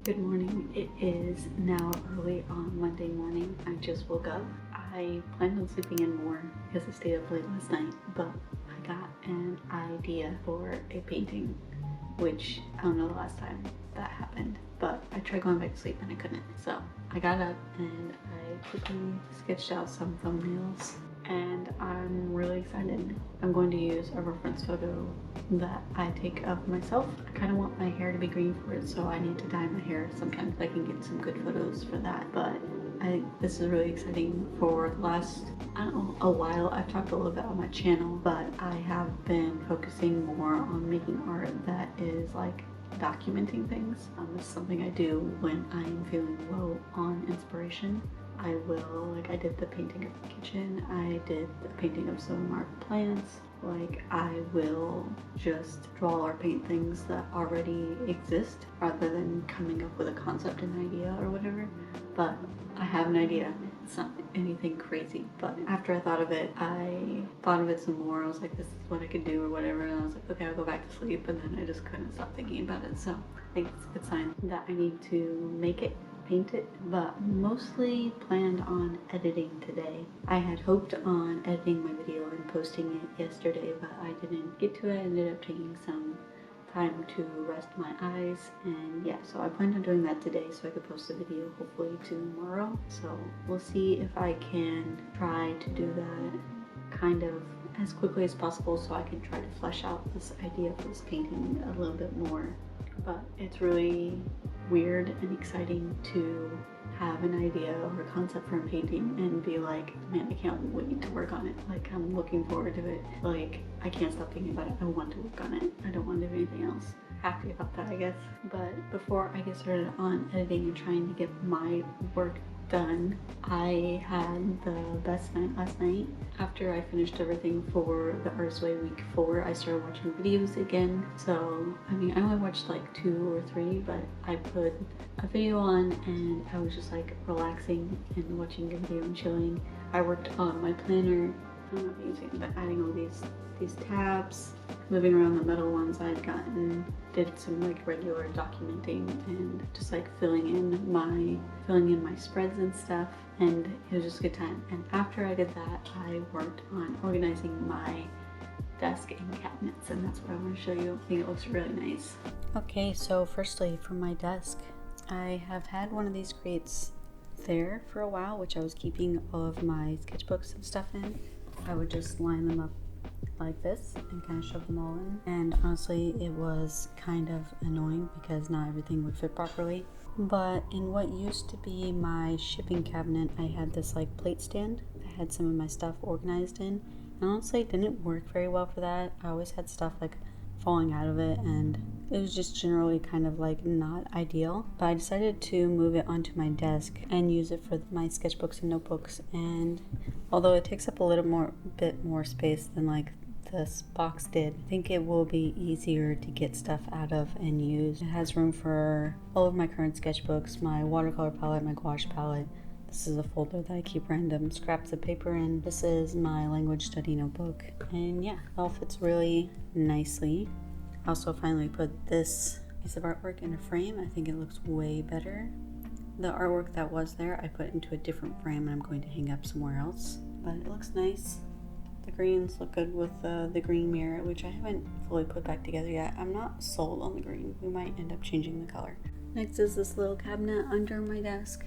Good morning. It is now early on Monday morning. I just woke up. I planned on sleeping in more because I stayed up late last night, but I got an idea for a painting, which I don't know the last time that happened, but I tried going back to sleep and I couldn't. So I got up and I quickly sketched out some thumbnails and I'm really excited. I'm going to use a reference photo that I take of myself. I kind of want my hair to be green for it, so I need to dye my hair. Sometimes I can get some good photos for that, but I think this is really exciting. For the last, I don't know, a while, I've talked a little bit on my channel, but I have been focusing more on making art that is like documenting things. This is something I do when I'm feeling low on inspiration. I will, like I did the painting of the kitchen, I did the painting of some of our plants, like I will just draw or paint things that already exist rather than coming up with a concept and idea or whatever. But I have an idea. It's not anything crazy, but after I thought of it some more. I was like, this is what I could do or whatever, and I was like, okay, I'll go back to sleep, and then I just couldn't stop thinking about it. So I think it's a good sign that I need to make it, paint it, but mostly planned on editing today. I had hoped on editing my video and posting it yesterday, but I didn't get to it. I ended up taking some time to rest my eyes, and yeah, so I planned on doing that today so I could post a video hopefully tomorrow. So we'll see if I can try to do that kind of as quickly as possible so I can try to flesh out this idea for this painting a little bit more. But it's really weird and exciting to have an idea or a concept for a painting and be like, man, I can't wait to work on it. Like, I'm looking forward to it. Like, I can't stop thinking about it. I want to work on it. I don't want to do anything else. Happy about that, I guess. But before I get started on editing and trying to get my work done, I had the best night last night. After I finished everything for the Artist Way week 4, I started watching videos again. So, I mean, I only watched like 2 or 3, but I put a video on and I was just like relaxing and watching a video and chilling. I worked on my planner. I don't know if you can see it, but adding all these tabs, moving around the metal ones I had gotten, did some like regular documenting and just like filling in my spreads and stuff, and it was just a good time. And after I did that, I worked on organizing my desk and cabinets, and that's what I want to show you. I think it looks really nice. Okay, so firstly, for my desk, I have had one of these crates there for a while, which I was keeping all of my sketchbooks and stuff in. I would just line them up like this and kind of shove them all in, and honestly it was kind of annoying because not everything would fit properly. But in what used to be my shipping cabinet, I had this like plate stand that had some of my stuff organized in, and honestly it didn't work very well for that. I always had stuff like falling out of it and it was just generally kind of like not ideal. But I decided to move it onto my desk and use it for my sketchbooks and notebooks, and although it takes up a bit more space than like this box did, I think it will be easier to get stuff out of and use. It has room for all of my current sketchbooks, my watercolor palette, my gouache palette. This is a folder that I keep random scraps of paper in. This is my language study notebook, and yeah, it all fits really nicely. I also finally put this piece of artwork in a frame. I think it looks way better. The artwork that was there I put into a different frame and I'm going to hang up somewhere else, but it looks nice. The greens look good with the green mirror, which I haven't fully put back together yet. I'm not sold on the green. We might end up changing the color. Next is this little cabinet under my desk.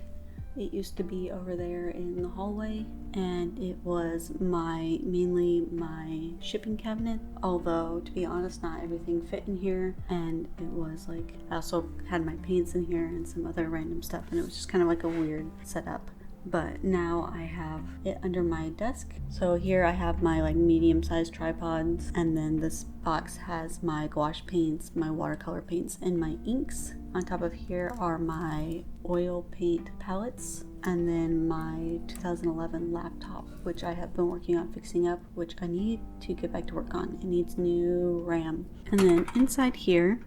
It used to be over there in the hallway, and it was mainly my shipping cabinet, although to be honest not everything fit in here, and it was like I also had my paints in here and some other random stuff, and it was just kind of like a weird setup. But now I have it under my desk. So here I have my like medium-sized tripods, and then this box has my gouache paints, my watercolor paints, and my inks. On top of here are my oil paint palettes, and then my 2011 laptop, which I have been working on fixing up, which I need to get back to work on. It needs new RAM. And then inside here,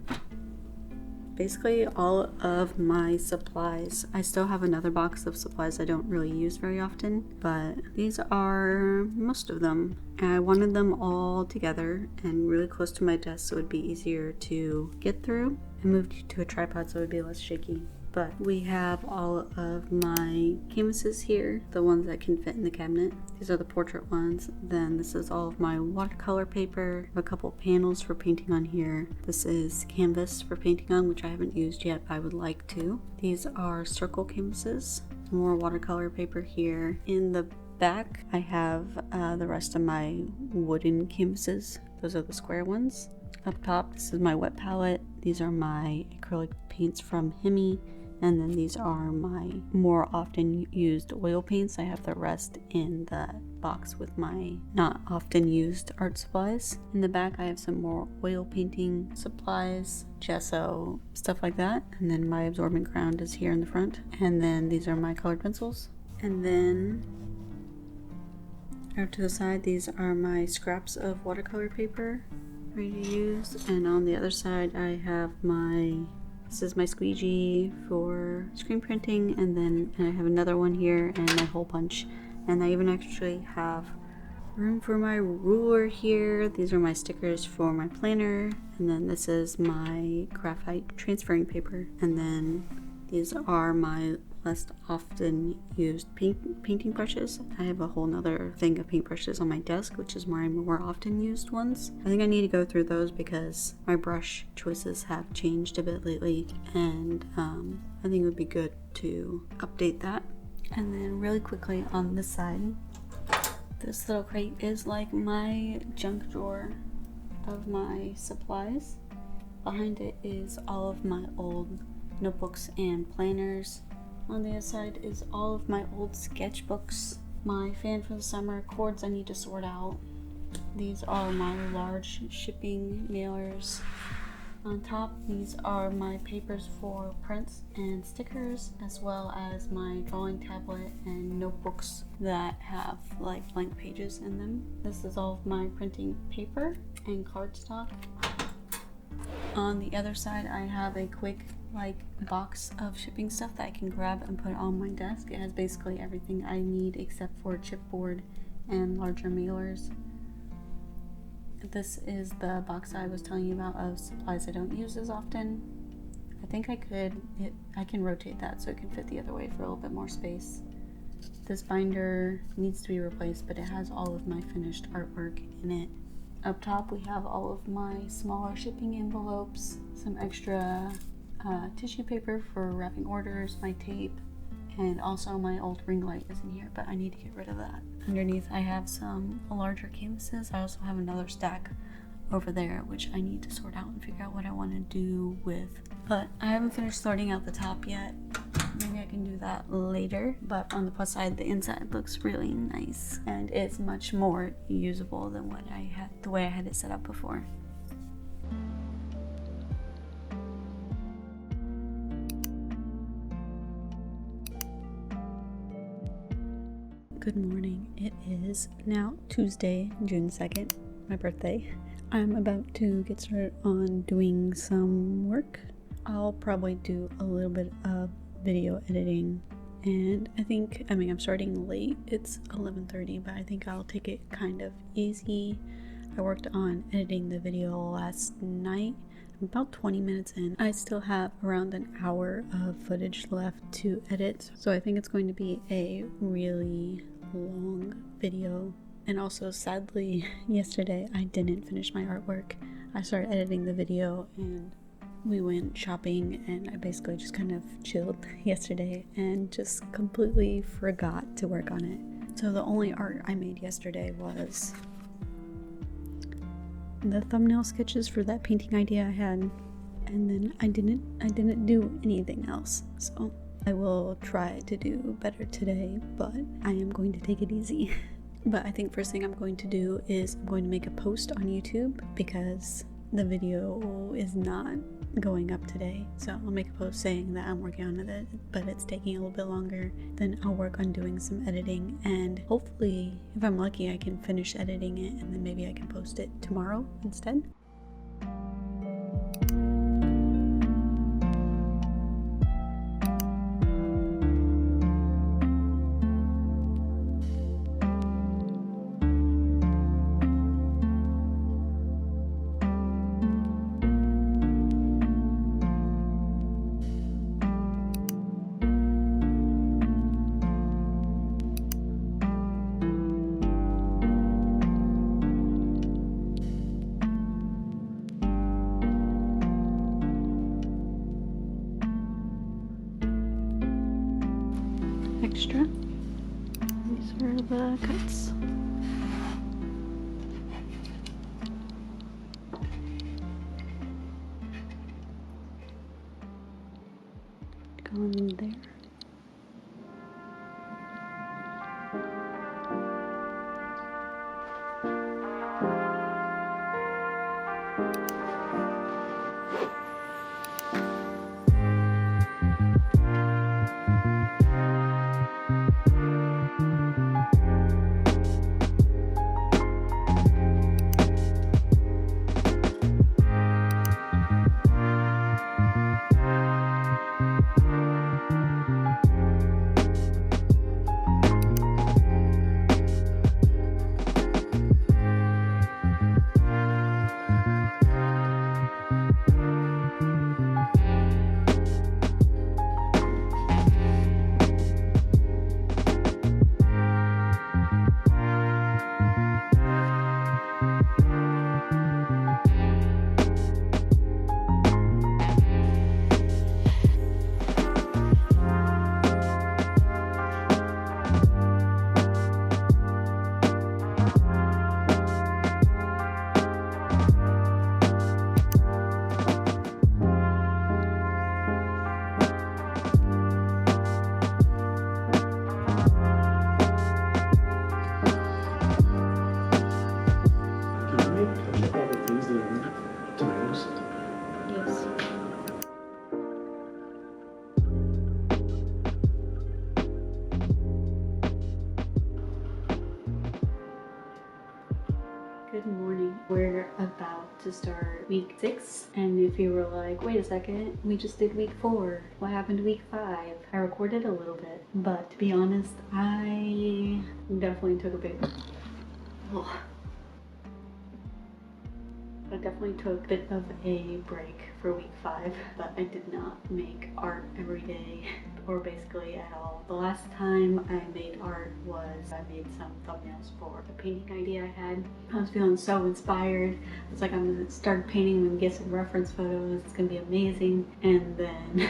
basically all of my supplies. I still have another box of supplies I don't really use very often, but these are most of them. And I wanted them all together and really close to my desk so it would be easier to get through. I moved to a tripod so it would be less shaky. but we have all of my canvases here, the ones that can fit in the cabinet. These are the portrait ones. Then this is all of my watercolor paper. I have a couple panels for painting on here. This is canvas for painting on, which I haven't used yet, but I would like to. These are circle canvases. More watercolor paper here. In the back, I have the rest of my wooden canvases. Those are the square ones. Up top, this is my wet palette. These are my acrylic paints from HIMI. And then these are my more often used oil paints. I have the rest in the box with my not often used art supplies. In the back, I have some more oil painting supplies, gesso, stuff like that. And then my absorbent ground is here in the front. And then these are my colored pencils. And then out to the side, these are my scraps of watercolor paper ready to use. And on the other side, I have this is my squeegee for screen printing, and then I have another one here and my hole punch. And I even actually have room for my ruler here. These are my stickers for my planner, and then this is my graphite transferring paper. And then these are my less often used painting brushes. I have a whole nother thing of paintbrushes on my desk, which is my more often used ones. I think I need to go through those because my brush choices have changed a bit lately, and I think it would be good to update that. And then really quickly on this side, this little crate is like my junk drawer of my supplies. Behind it is all of my old notebooks and planners. On the other side is all of my old sketchbooks, my fan for the summer, cords I need to sort out. These are my large shipping mailers. On top, these are my papers for prints and stickers, as well as my drawing tablet and notebooks that have like blank pages in them. This is all of my printing paper and cardstock. On the other side, I have a quick box of shipping stuff that I can grab and put on my desk. It has basically everything I need except for chipboard and larger mailers. This is the box I was telling you about of supplies I don't use as often. I think I can rotate that so it can fit the other way for a little bit more space. This binder needs to be replaced, but it has all of my finished artwork in it. Up top, we have all of my smaller shipping envelopes, some extra tissue paper for wrapping orders, my tape, and also my old ring light is in here, but I need to get rid of that. Underneath, I have some larger canvases. I also have another stack over there, which I need to sort out and figure out what I want to do with. But I haven't finished sorting out the top yet. Maybe I can do that later. But on the plus side, the inside looks really nice, and it's much more usable than what the way I had it set up before. Good morning. It is now Tuesday, June 2nd, my birthday. I'm about to get started on doing some work. I'll probably do a little bit of video editing, and I'm starting late. It's 11:30, but I think I'll take it kind of easy. I worked on editing the video last night. I'm about 20 minutes in. I still have around an hour of footage left to edit, so I think it's going to be a really long video. And also, sadly, yesterday I didn't finish my artwork. I started editing the video and we went shopping, and I basically just kind of chilled yesterday and just completely forgot to work on it. So the only art I made yesterday was the thumbnail sketches for that painting idea I had, and then I didn't do anything else. So I will try to do better today, but I am going to take it easy. But I think first thing I'm going to do is I'm going to make a post on YouTube because the video is not going up today. So I'll make a post saying that I'm working on it, but it's taking a little bit longer. Then I'll work on doing some editing, and hopefully, if I'm lucky, I can finish editing it, and then maybe I can post it tomorrow instead. extra. These are the cuts. Go in there. Good morning. We're about to start week 6, and if you were like, wait a second, we just did week 4, what happened to week 5? I recorded a little bit, but to be honest, I definitely took a bit of a break for week 5, but I did not make art every day or basically at all. The last time I made art was I made some thumbnails for a painting idea I had. I was feeling so inspired. I was like, I'm gonna start painting and get some reference photos. It's gonna be amazing. And then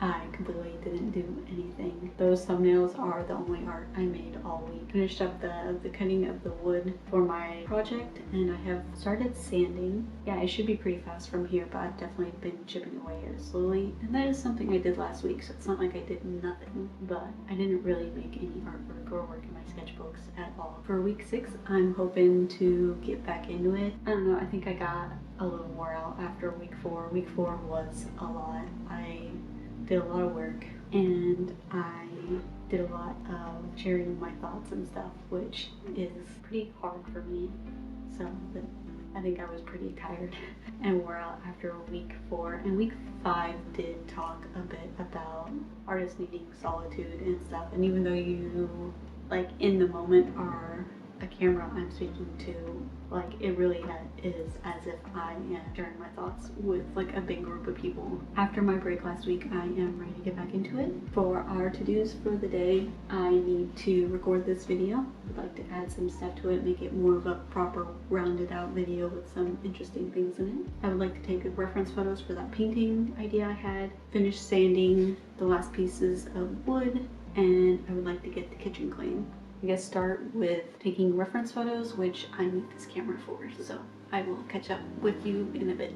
I completely didn't do anything. Those thumbnails are the only art I made all week. Finished up the cutting of the wood for my project, and I have started sanding. Yeah, it should be pretty fast from here, but I've definitely been chipping away at it slowly. And that is something I did last week, so it's not like I did nothing, but I didn't really make any artwork or work in my sketchbooks at all. For week 6, I'm hoping to get back into it. I don't know, I think I got a little wore out after week 4. Week 4 was a lot. I did a lot of work, and I did a lot of sharing my thoughts and stuff, which is pretty hard for me. So I think I was pretty tired and wore out after week 4. And week 5 did talk a bit about artists needing solitude and stuff. And even though you, like, in the moment are a camera I'm speaking to, like, it really is as if I am sharing my thoughts with like a big group of people. After my break last week, I am ready to get back into it. For our to-dos for the day, I need to record this video. I'd like to add some stuff to it, make it more of a proper rounded out video with some interesting things in it. I would like to take reference photos for that painting idea I had, finish sanding the last pieces of wood, and I would like to get the kitchen clean. I guess start with taking reference photos, which I need this camera for, so I will catch up with you in a bit.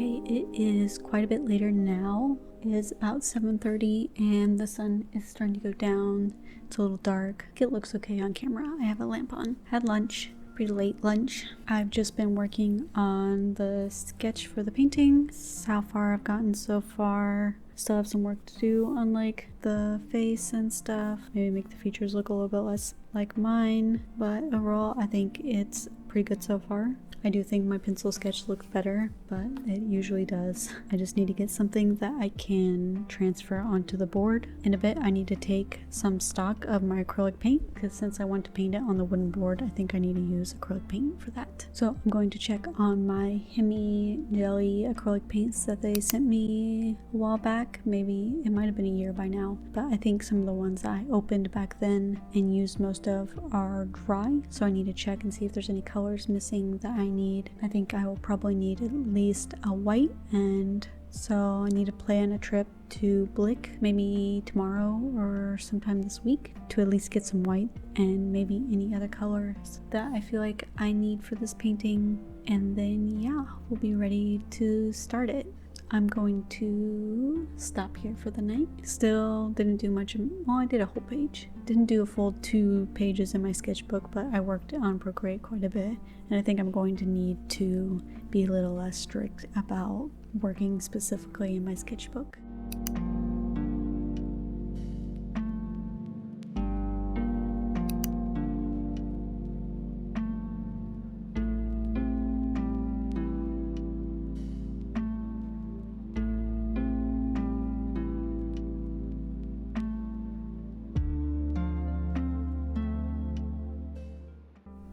Okay, it is quite a bit later now. It is about 7:30 and the sun is starting to go down. It's a little dark. It looks okay on camera. I have a lamp on. Had lunch, pretty late lunch. I've just been working on the sketch for the paintings. How far I've gotten so far. Still have some work to do on like the face and stuff. Maybe make the features look a little bit less like mine. But overall, I think it's pretty good so far. I do think my pencil sketch looks better, but it usually does. I just need to get something that I can transfer onto the board. In a bit, I need to take some stock of my acrylic paint, because since I want to paint it on the wooden board, I think I need to use acrylic paint for that. So I'm going to check on my HIMI jelly acrylic paints that they sent me a while back. Maybe it might have been a year by now, but I think some of the ones I opened back then and used most of are dry. So I need to check and see if there's any colors missing that I need. I think I will probably need at least a white, and so I need to plan a trip to Blick maybe tomorrow or sometime this week to at least get some white and maybe any other colors that I feel like I need for this painting, and then yeah, we'll be ready to start it. I'm going to stop here for the night. Still didn't do much. Well, I did a whole page. Didn't do a full 2 pages in my sketchbook, but I worked on Procreate quite a bit. And I think I'm going to need to be a little less strict about working specifically in my sketchbook.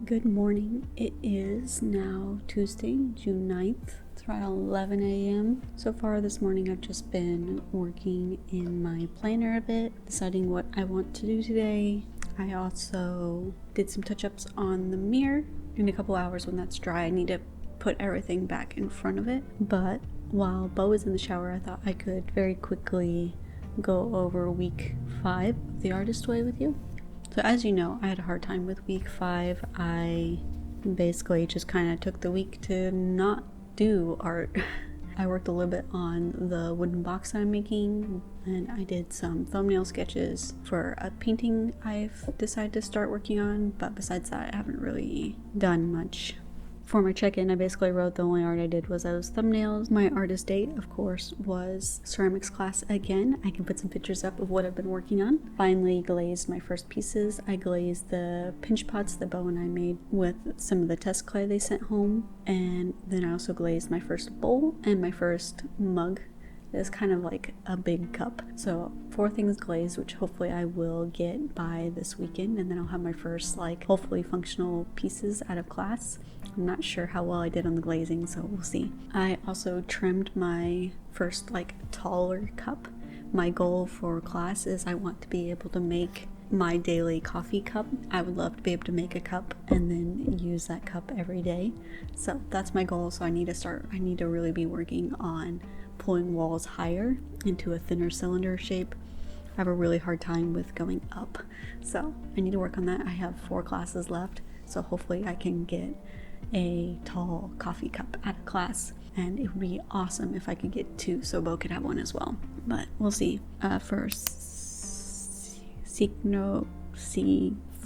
Good morning. It is now Tuesday, June 9th. It's around 11 a.m. So far this morning I've just been working in my planner a bit, deciding what I want to do today. I also did some touch-ups on the mirror. In a couple hours when that's dry, I need to put everything back in front of it. But while Bo was in the shower, I thought I could very quickly go over week 5 of The Artist Way with you. So as you know, I had a hard time with week 5. I basically just kind of took the week to not do art. I worked a little bit on the wooden box I'm making, and I did some thumbnail sketches for a painting I've decided to start working on, but besides that, I haven't really done much. For my check-in, I basically wrote the only art I did was those thumbnails. My artist date, of course, was ceramics class again. I can put some pictures up of what I've been working on. Finally glazed my first pieces. I glazed the pinch pots that Bo and I made with some of the test clay they sent home. And then I also glazed my first bowl and my first mug. It's kind of like a big cup. So 4 things glazed, which hopefully I will get by this weekend, and then I'll have my first hopefully functional pieces out of class. I'm not sure how well I did on the glazing, so we'll see. I also trimmed my first taller cup. My goal for class is I want to be able to make my daily coffee cup. I would love to be able to make a cup and then use that cup every day. So that's my goal. So I need to really be working on pulling walls higher into a thinner cylinder shape. I have a really hard time with going up, so I need to work on that. I have 4 classes left, so hopefully I can get a tall coffee cup out of class, and it would be awesome if I could get 2 so Bo could have one as well, but we'll see. First,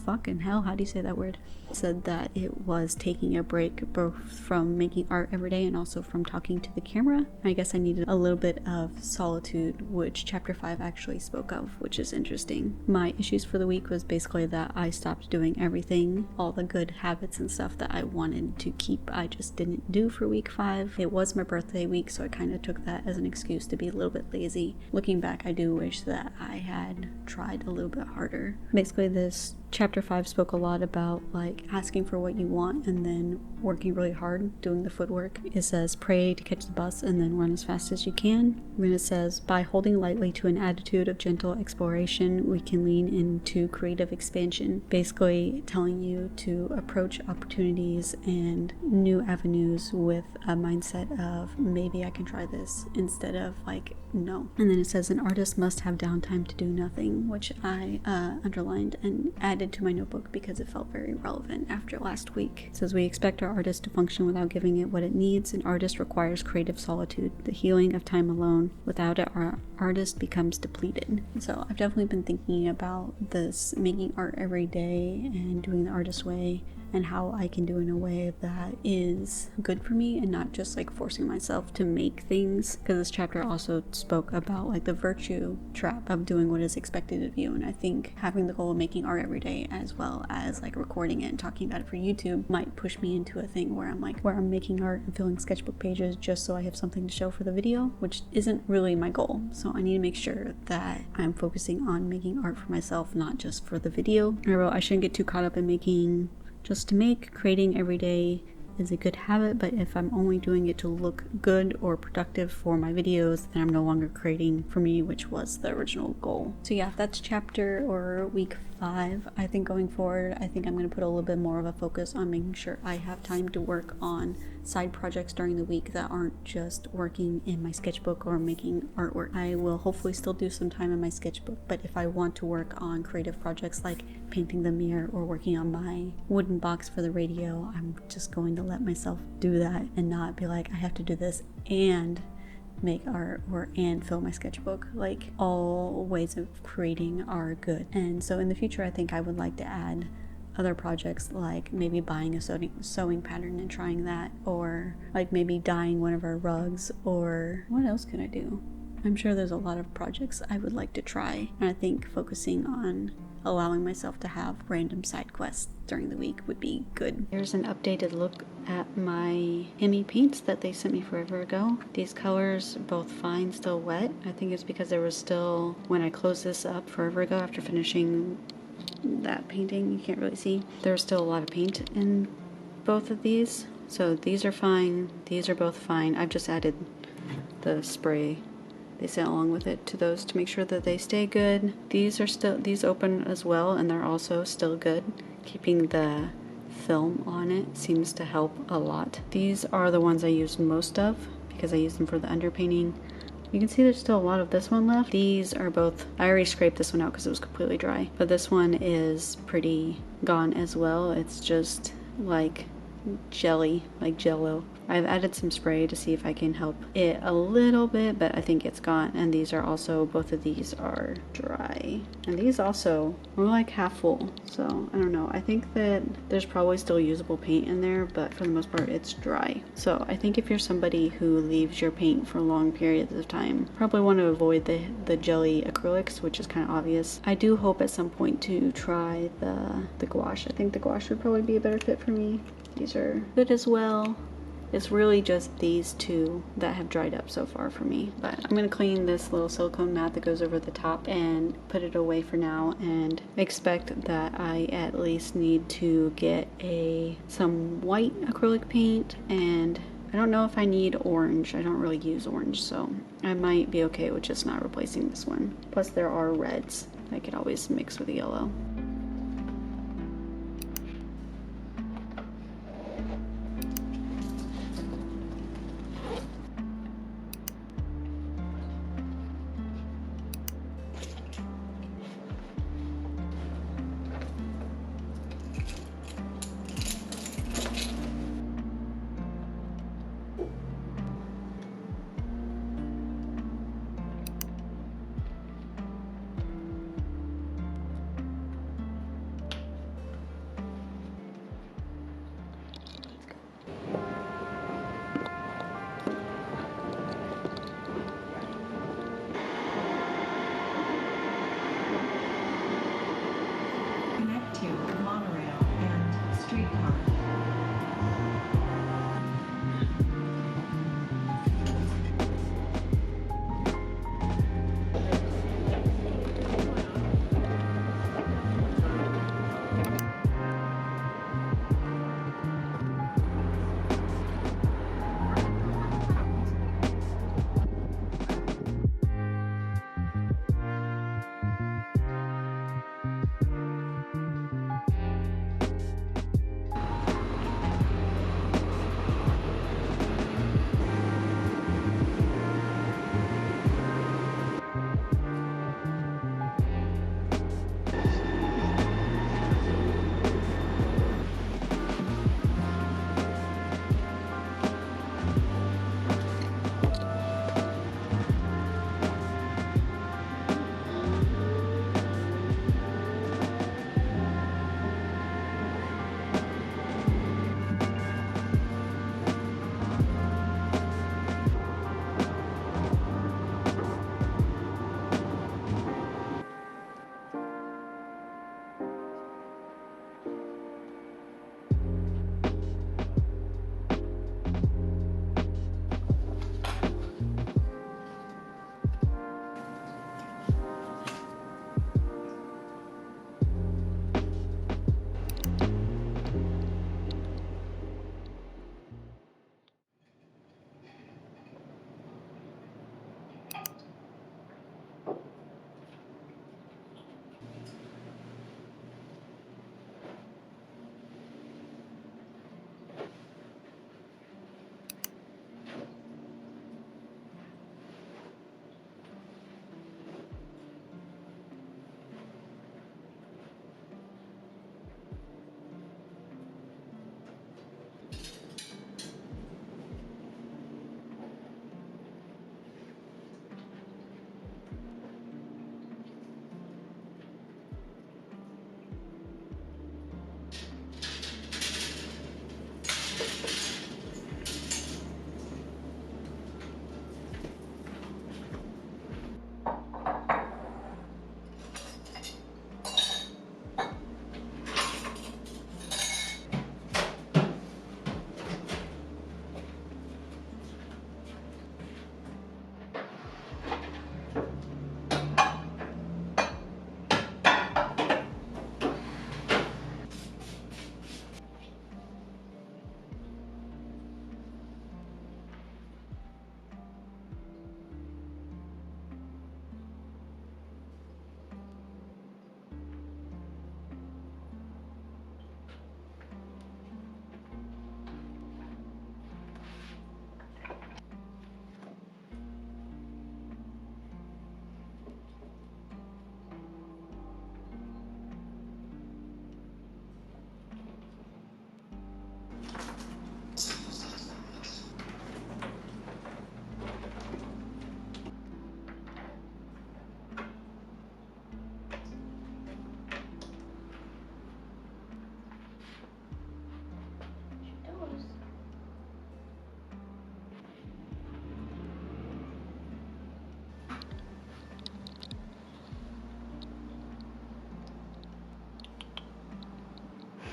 fucking hell, how do you say that word? Said that it was taking a break both from making art every day and also from talking to the camera. I guess I needed a little bit of solitude, which chapter 5 actually spoke of, which is interesting. My issues for the week was basically that I stopped doing everything, all the good habits and stuff that I wanted to keep, I just didn't do for week 5. It was my birthday week, so I kind of took that as an excuse to be a little bit lazy. Looking back, I do wish that I had tried a little bit harder. Basically, this chapter 5 spoke a lot about asking for what you want and then working really hard, doing the footwork. It says pray to catch the bus and then run as fast as you can. Then it says by holding lightly to an attitude of gentle exploration, we can lean into creative expansion. Basically telling you to approach opportunities and new avenues with a mindset of maybe I can try this instead of no. And then it says an artist must have downtime to do nothing, which I underlined and added to my notebook because it felt very relevant after last week. It says we expect our artist to function without giving it what it needs. An artist requires creative solitude, the healing of time alone. Without it, our artist becomes depleted. So I've definitely been thinking about this, making art every day and doing the artist way, and how I can do it in a way that is good for me and not just like forcing myself to make things. Because this chapter also spoke about like the virtue trap of doing what is expected of you, and I think having the goal of making art every day as well as like recording it and talking about it for YouTube might push me into a thing where I'm making art and filling sketchbook pages just so I have something to show for the video, which isn't really my goal. So I need to make sure that I'm focusing on making art for myself, not just for the video. I shouldn't get too caught up in making just to make. Creating every day is a good habit, but if I'm only doing it to look good or productive for my videos, then I'm no longer creating for me, which was the original goal. So yeah, that's chapter or week 5. I think going forward, I think I'm going to put a little bit more of a focus on making sure I have time to work on side projects during the week that aren't just working in my sketchbook or making artwork. I will hopefully still do some time in my sketchbook, but if I want to work on creative projects like painting the mirror or working on my wooden box for the radio, I'm just going to let myself do that and not be like, I have to do this and make art and fill my sketchbook. Like, all ways of creating are good. And so in the future, I think I would like to add other projects, like maybe buying a sewing pattern and trying that, or like maybe dyeing one of our rugs, or what else could I do? I'm sure there's a lot of projects I would like to try, and I think focusing on allowing myself to have random side quests during the week would be good. Here's an updated look at my HIMI paints that they sent me forever ago. These colors are both fine, still wet. I think it's because there was still, when I closed this up forever ago after finishing that painting, you can't really see, there's still a lot of paint in both of these. So these are fine, these are both fine. I've just added the spray they sent along with it to those to make sure that they stay good. These open as well, and they're also still good. Keeping the film on it seems to help a lot. These are the ones I used most of because I used them for the underpainting. You can see there's still a lot of this one left. These are both, I already scraped this one out because it was completely dry, but this one is pretty gone as well. It's just like jelly, like jello. I've added some spray to see if I can help it a little bit, but I think it's gone. And these are also, both of these are dry. And these also are like half full. So I don't know. I think that there's probably still usable paint in there, but for the most part it's dry. So I think if you're somebody who leaves your paint for long periods of time, probably want to avoid the jelly acrylics, which is kind of obvious. I do hope at some point to try the gouache. I think the gouache would probably be a better fit for me. These are good as well. It's really just these two that have dried up so far for me. But I'm going to clean this little silicone mat that goes over the top and put it away for now, and expect that I at least need to get some white acrylic paint, and I don't know if I need orange. I don't really use orange, so I might be okay with just not replacing this one. Plus there are reds I could always mix with the yellow.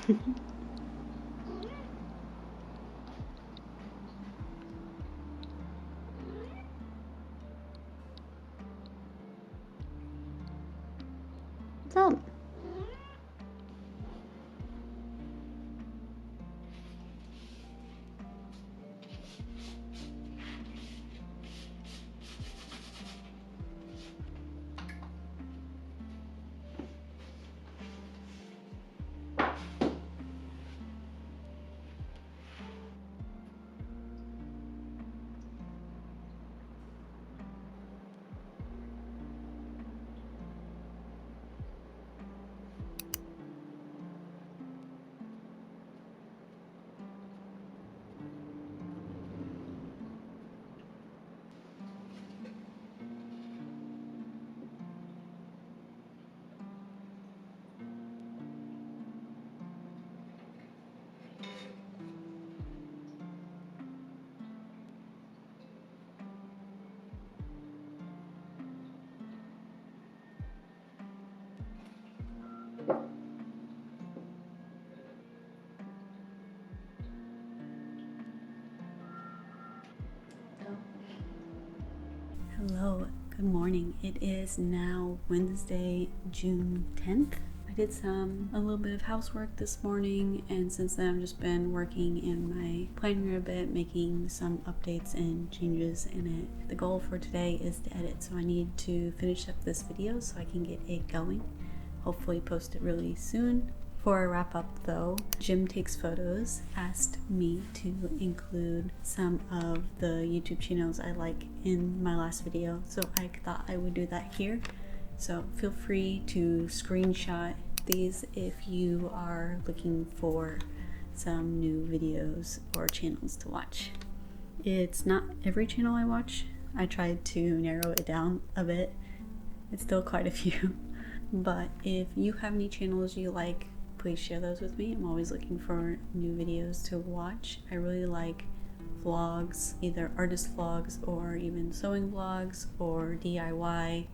What's up? Hello, good morning. It is now Wednesday, June 10th. I did a little bit of housework this morning, and since then I've just been working in my planner a bit, making some updates and changes in it. The goal for today is to edit, so I need to finish up this video so I can get it going. Hopefully post it really soon. Before I wrap up though, Jim Takes Photos asked me to include some of the YouTube channels I like in my last video, so I thought I would do that here. So feel free to screenshot these if you are looking for some new videos or channels to watch. It's not every channel I watch. I tried to narrow it down a bit. It's still quite a few. But if you have any channels you like, please share those with me. I'm always looking for new videos to watch. I really like vlogs, either artist vlogs or even sewing vlogs or DIY,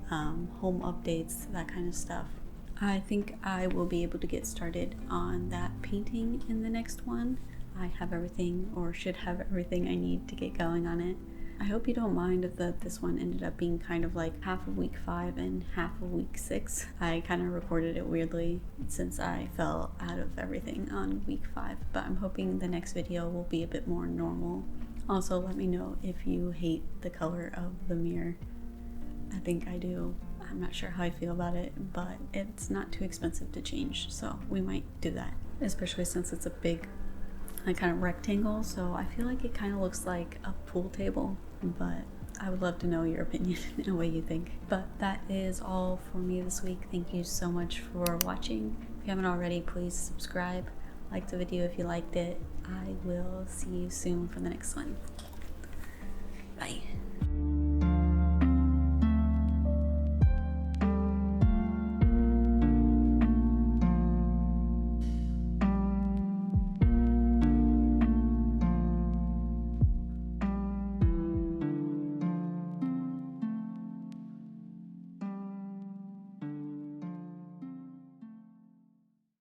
home updates, that kind of stuff. I think I will be able to get started on that painting in the next one. I have everything, or should have everything I need to get going on it. I hope you don't mind if this one ended up being kind of like half of week 5 and half of week 6. I kind of recorded it weirdly since I fell out of everything on week 5, but I'm hoping the next video will be a bit more normal. Also, let me know if you hate the color of the mirror. I think I do. I'm not sure how I feel about it, but it's not too expensive to change, so we might do that, especially since it's a big kind of rectangle, so I feel like it kind of looks like a pool table, but I would love to know your opinion and what you think. But that is all for me this week. Thank you so much for watching. If you haven't already, please subscribe, like the video if you liked it. I will see you soon for the next one. Bye.